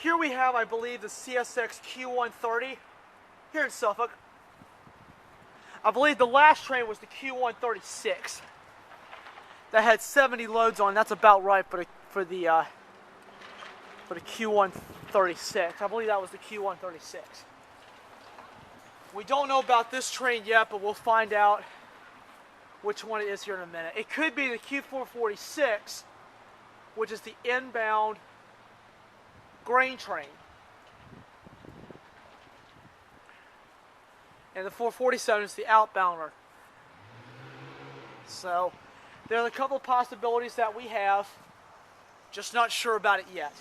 Here we have, I believe, the CSX Q130 here in Suffolk. I believe the last train was the Q136 that had 70 loads on. That's about right for the Q136. I believe that was the Q136. We don't know about this train yet, but we'll find out which one it is here in a minute. It could be the Q446, which is the inbound grain train. And the 447 is the outbounder. So there are a couple of possibilities that we have, just not sure about it yet.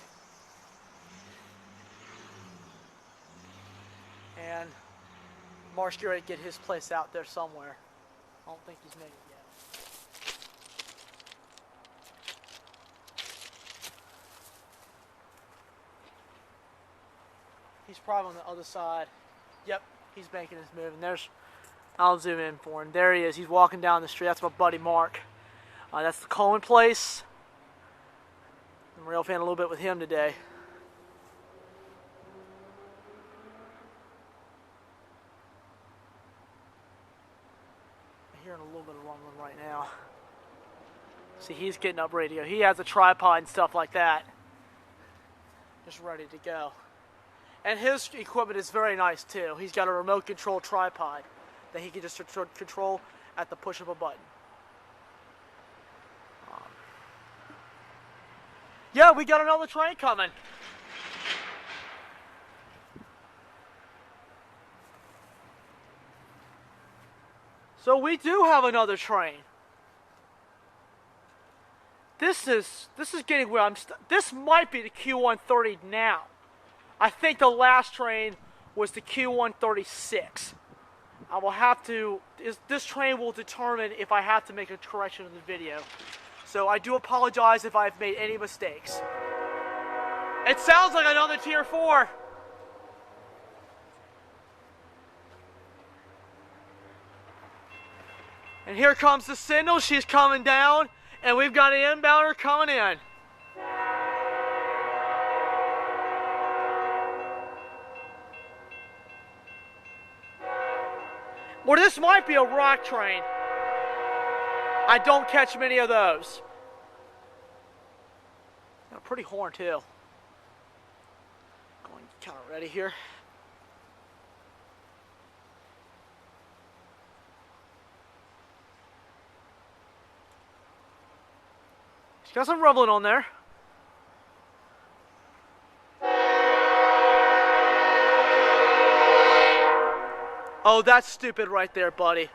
And Mark's ready to get his place out there somewhere. I don't think he's made it yet. He's probably on the other side. Yep, he's making his move. And there's, I'll zoom in for him. There he is. He's walking down the street. That's my buddy Mark. That's the Cohen place. I'm rail fan a little bit with him today. I'm hearing a little bit of rumbling right now. See, he's getting up ready to go. He has a tripod and stuff like that. Just ready to go. And his equipment is very nice too. He's got a remote control tripod that he can just control at the push of a button. Yeah, we got another train coming. So we do have another train. This is getting where this might be the Q130 now. I think the last train was the Q136. I will have to, this train will determine if I have to make a correction in the video. So I do apologize if I've made any mistakes. It sounds like another Tier 4. And here comes the signal. She's coming down, and we've got an inbounder coming in. Well, this might be a rock train. I don't catch many of those. Got a pretty horn too. Going kind of ready here. She's got some rumbling on there. Oh, that's stupid right there, buddy.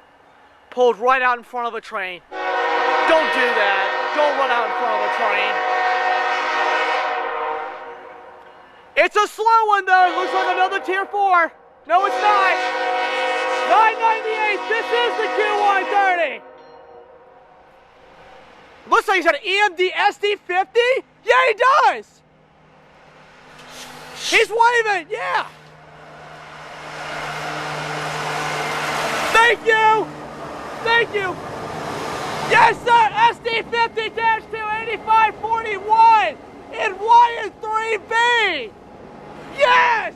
Pulled right out in front of a train. Don't do that. Don't run out in front of a train. It's a slow one, though. It looks like another Tier 4. No, it's not. 998. This is the Q130. Looks like he's got an EMD SD50. Yeah, he does. He's waving. Yeah. Thank you! Thank you! Yes, sir! SD50-28541 in Y3B! Yes!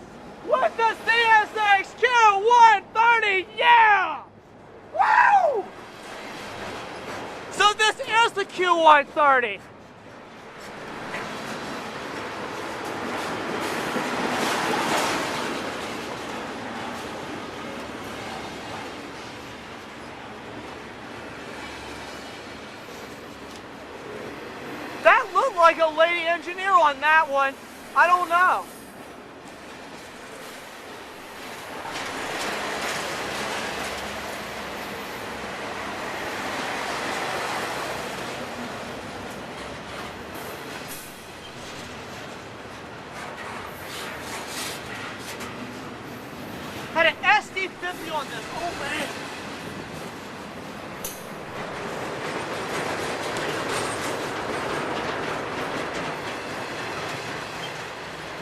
With the CSX Q130! Yeah! Woo! So this is the Q130. That looked like a lady engineer on that one. I don't know. Had an SD50 on this. Oh man.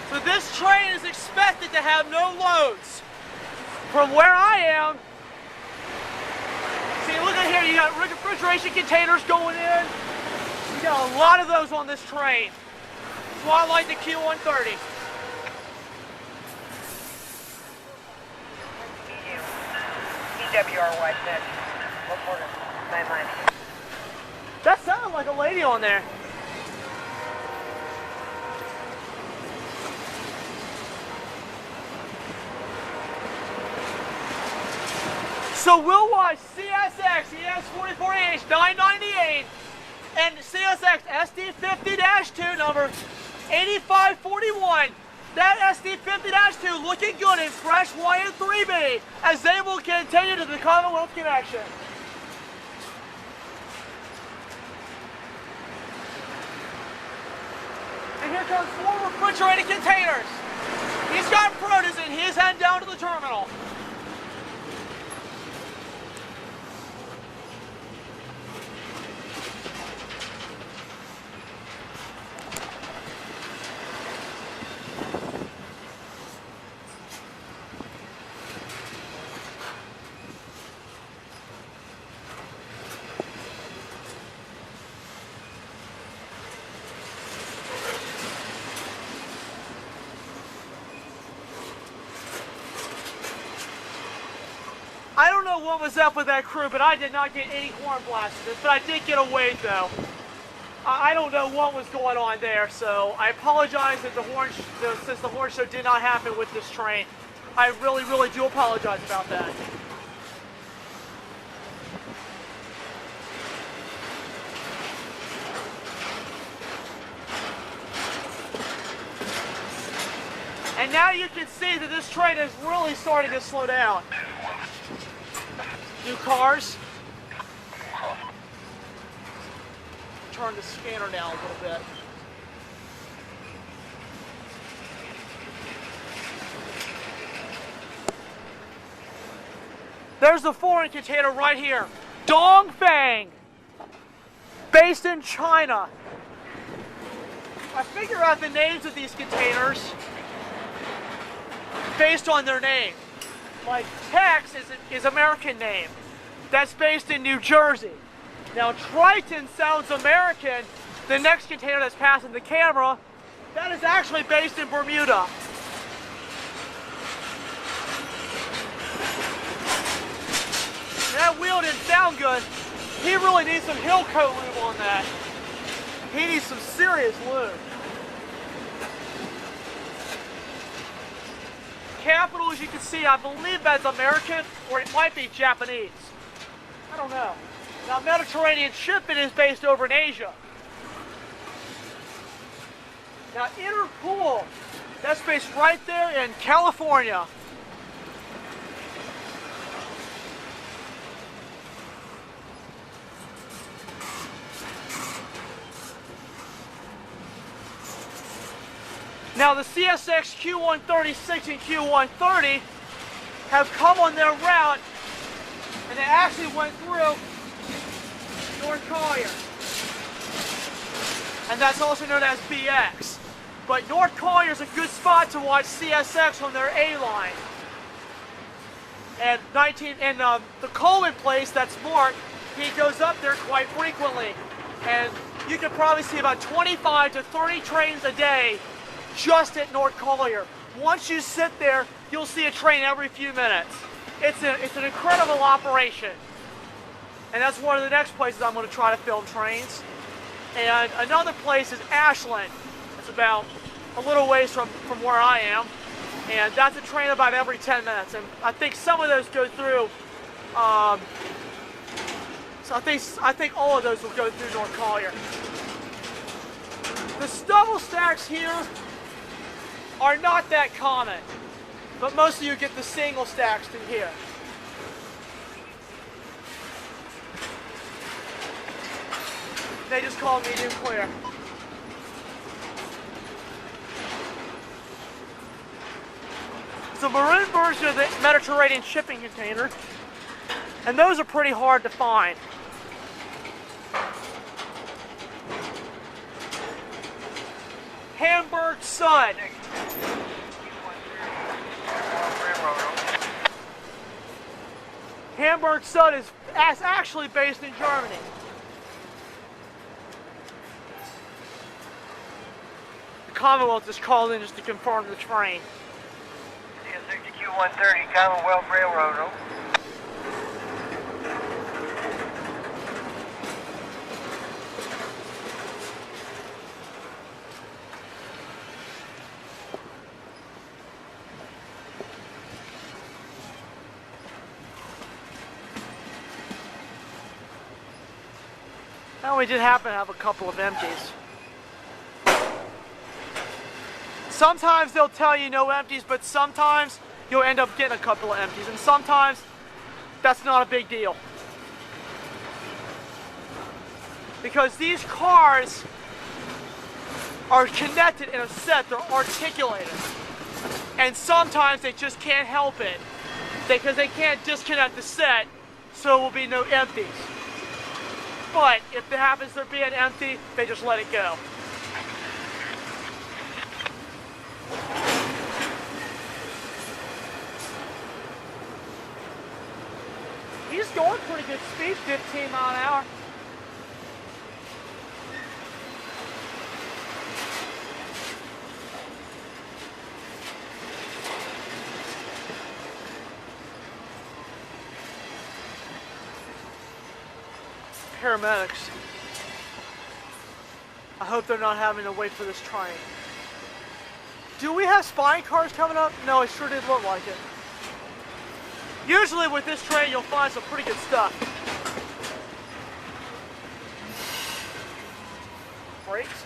So this train is expected to have no loads. From where I am, see, look at here, you got refrigeration containers going in. You got a lot of those on this train. That's why I like the Q130. GWR set. 149 That sounded like a lady on there. So we'll watch CSX ES44H 998 and CSX SD50-2 number 8541. That SD50-2 looking good in fresh Y and 3B as they will continue to the Commonwealth Connection. And here comes 4 refrigerated containers. He's got produce and he's heading down to the terminal. I don't know what was up with that crew, but I did not get any corn blasted. But I did get a weight though. I don't know what was going on there, so I apologize that since the horn show did not happen with this train. I really, really do apologize about that. And now you can see that this train is really starting to slow down. New cars. Turn the scanner down a little bit. There's the foreign container right here. Dongfang. Based in China. I figure out the names of these containers based on their name. Like Tex is American name. That's based in New Jersey. Now Triton sounds American. The next container that's passing the camera, that is actually based in Bermuda. That wheel didn't sound good. He really needs some Hill Coat lube on that. He needs some serious lube. Capital, as you can see, I believe that's American, or it might be Japanese. I don't know. Now, Mediterranean shipping is based over in Asia. Now, Interpool, that's based right there in California. Now the CSX Q136 and Q130 have come on their route and they actually went through North Collier. And that's also known as BX. But North Collier is a good spot to watch CSX on their A line. And the Coleman place that's marked, he goes up there quite frequently. And you can probably see about 25 to 30 trains a day just at North Collier. Once you sit there, you'll see a train every few minutes. It's an incredible operation. And that's one of the next places I'm going to try to film trains. And another place is Ashland. It's about a little ways from where I am. And that's a train about every 10 minutes. And I think some of those go through, so I think all of those will go through North Collier. The stubble stacks here are not that common, but most of you get the single stacks through here. They just call me medium clear. It's a maroon version of the Mediterranean shipping container, and those are pretty hard to find. Hamburg Sud. Hamburg Sud is actually based in Germany. The Commonwealth just called in just to confirm the train. Q130 Commonwealth Railroad. Now we did happen to have a couple of empties. Sometimes they'll tell you no empties, but sometimes you'll end up getting a couple of empties, and sometimes that's not a big deal. Because these cars are connected in a set, they're articulated. And sometimes they just can't help it because they can't disconnect the set, so there will be no empties. But if it happens to be an empty, they just let it go. He's going pretty good speed, 15 mile an hour. Paramedics. I hope they're not having to wait for this train. Do we have spine cars coming up? No, it sure did look like it. Usually with this train you'll find some pretty good stuff. Brakes.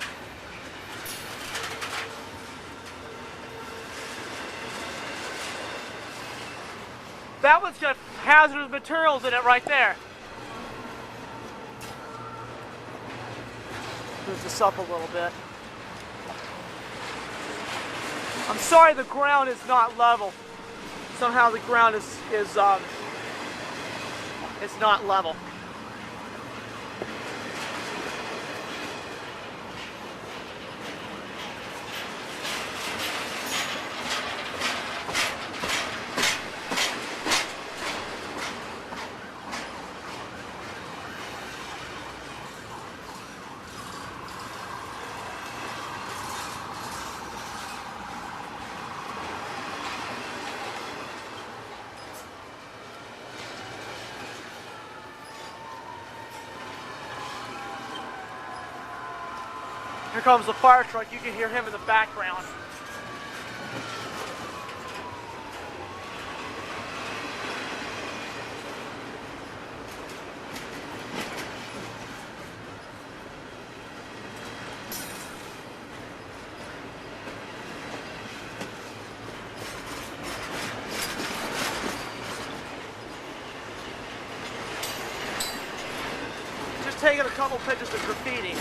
That one's got hazardous materials in it right there. Move this up a little bit. I'm sorry the ground is not level. Somehow the ground is not level. Here comes the fire truck. You can hear him in the background. Just taking a couple pictures of graffiti.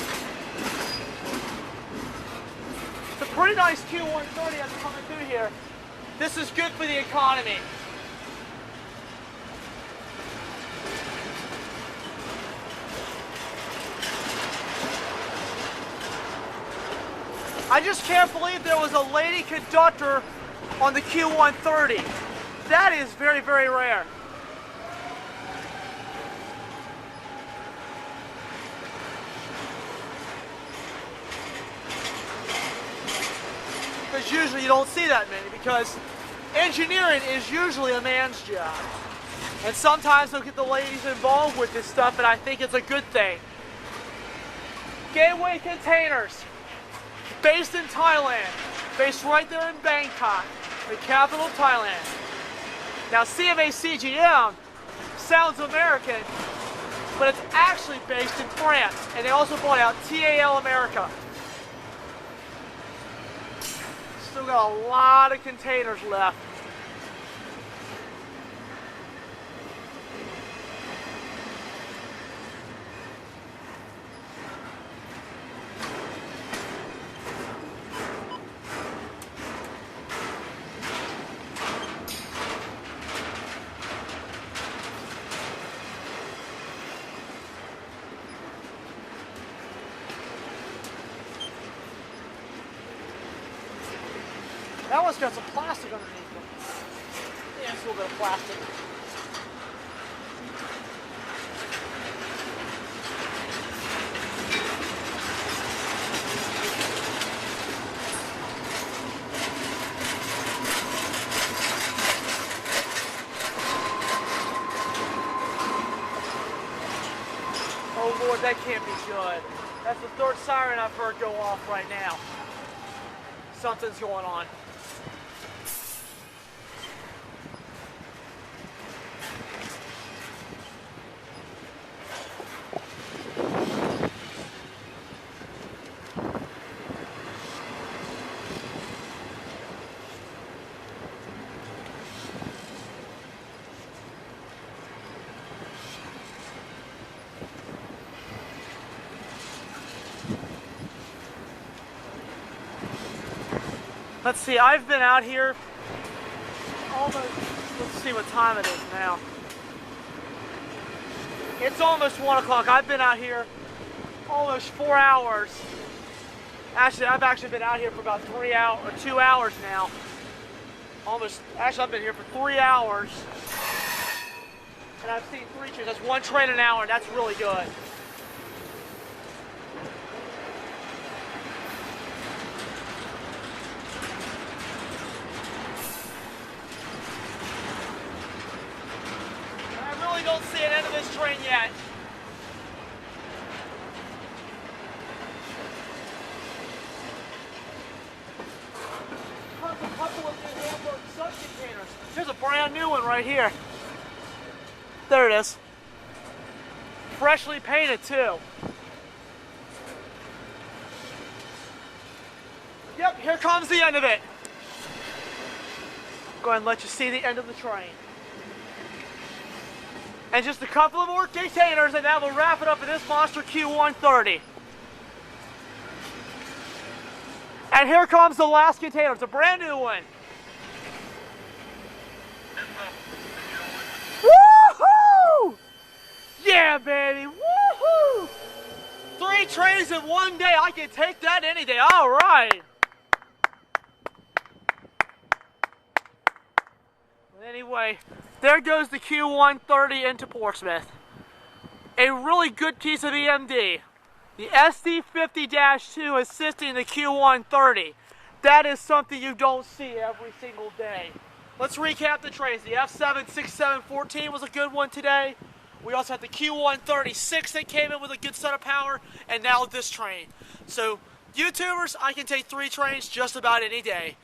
Pretty nice Q130 that's coming through here. This is good for the economy. I just can't believe there was a lady conductor on the Q130. That is very, very rare. Because usually you don't see that many, because engineering is usually a man's job. And sometimes they'll get the ladies involved with this stuff, and I think it's a good thing. Gateway Containers, based in Thailand, based right there in Bangkok, the capital of Thailand. Now CMA CGM sounds American, but it's actually based in France, and they also bought out TAL America. Still got a lot of containers left. That one's got some plastic underneath them. Yeah, it's a little bit of plastic. Oh Lord, that can't be good. That's the third siren I've heard go off right now. Something's going on. Let's see, I've been out here almost, let's see what time it is now. It's almost 1 o'clock. I've been out here almost 4 hours. Actually, I've actually been out here for about 3 hours, or 2 hours now. Actually, I've been here for 3 hours. And I've seen 3 trains. That's 1 train an hour, and that's really good. I really don't see an end of this train yet. A couple of new Hamburg sub containers. There's a brand new one right here. There it is. Freshly painted too. Yep, here comes the end of it. Go ahead and let you see the end of the train. And just a couple of more containers, and that will wrap it up in this monster Q130. And here comes the last container. It's a brand new one. Woohoo! Yeah, baby. Woohoo! 3 trains in 1 day. I can take that any day. All right. Anyway, there goes the Q130 into Portsmouth. A really good piece of EMD. The SD50-2 assisting the Q130. That is something you don't see every single day. Let's recap the trains. The F7-6714 was a good one today. We also had the Q136 that came in with a good set of power, and now this train. So, YouTubers, I can take 3 trains just about any day.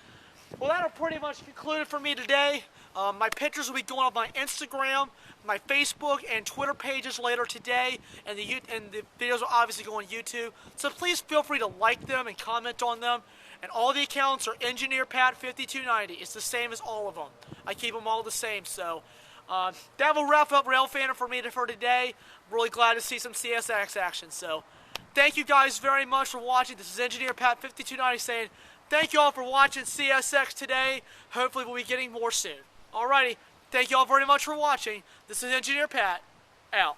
Well, that'll pretty much conclude it for me today. My pictures will be going on my Instagram, my Facebook, and Twitter pages later today, and the videos will obviously go on YouTube. So please feel free to like them and comment on them. And all the accounts are Engineer Pat 5290. It's the same as all of them. I keep them all the same. So that will wrap up Rail Fan for me for today. Really glad to see some CSX action. So thank you guys very much for watching. This is Engineer Pat 5290 saying thank you all for watching CSX today. Hopefully we'll be getting more soon. Alrighty, thank you all very much for watching. This is Engineer Pat, out.